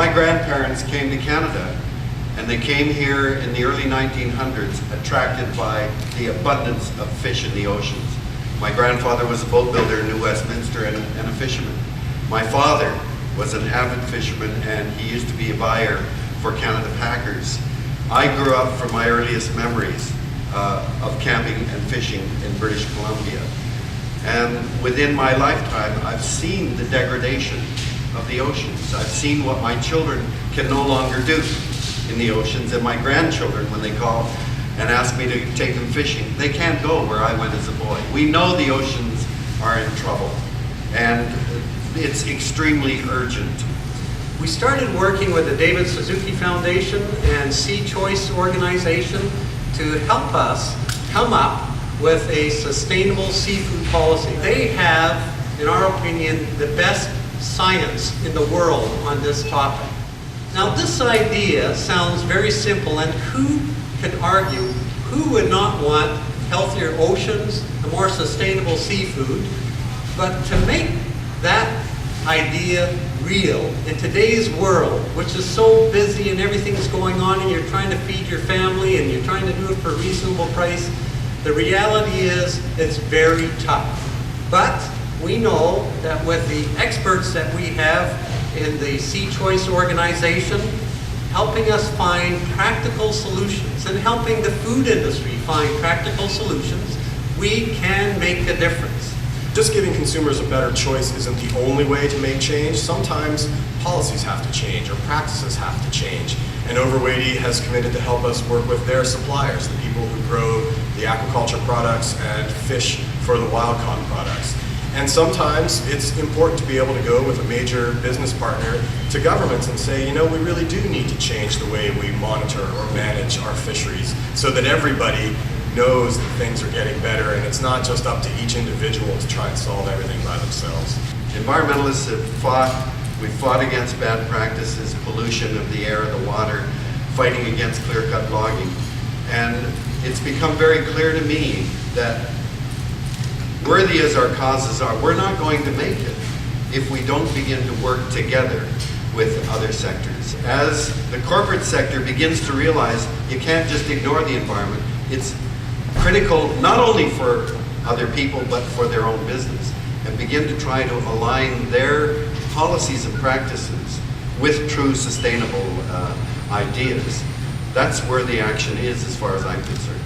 My grandparents came to Canada, and they came here in the early 1900s attracted by the abundance of fish in the oceans. My grandfather was a boat builder in New Westminster and a fisherman. My father was an avid fisherman, and he used to be a buyer for Canada Packers. I grew up from my earliest memories of camping and fishing in British Columbia. And within my lifetime, I've seen the degradation of the oceans. I've seen what my children can no longer do in the oceans, and my grandchildren, when they call and ask me to take them fishing, they can't go where I went as a boy. We know the oceans are in trouble, and it's extremely urgent. We started working with the David Suzuki Foundation and Seachoice Organization to help us come up with a sustainable seafood policy. They have, in our opinion, the best science in the world on this topic. Now, this idea sounds very simple, and who can argue, who would not want healthier oceans, a more sustainable seafood? But to make that idea real in today's world, which is so busy and everything's going on, and you're trying to feed your family and you're trying to do it for a reasonable price, the reality is it's very tough. But we know that with the experts that we have in the Seachoice organization, helping us find practical solutions and helping the food industry find practical solutions, we can make a difference. Just giving consumers a better choice isn't the only way to make change. Sometimes policies have to change or practices have to change. And Overwaitea has committed to help us work with their suppliers, the people who grow the aquaculture products and fish for the wild caught products. And sometimes it's important to be able to go with a major business partner to governments and say, you know, we really do need to change the way we monitor or manage our fisheries so that everybody knows that things are getting better and it's not just up to each individual to try and solve everything by themselves. Environmentalists have we've fought against bad practices, pollution of the air, the water, fighting against clear-cut logging. And it's become very clear to me that worthy as our causes are, we're not going to make it if we don't begin to work together with other sectors. As the corporate sector begins to realize you can't just ignore the environment, it's critical not only for other people but for their own business, and begin to try to align their policies and practices with true sustainable ideas. That's where the action is as far as I'm concerned.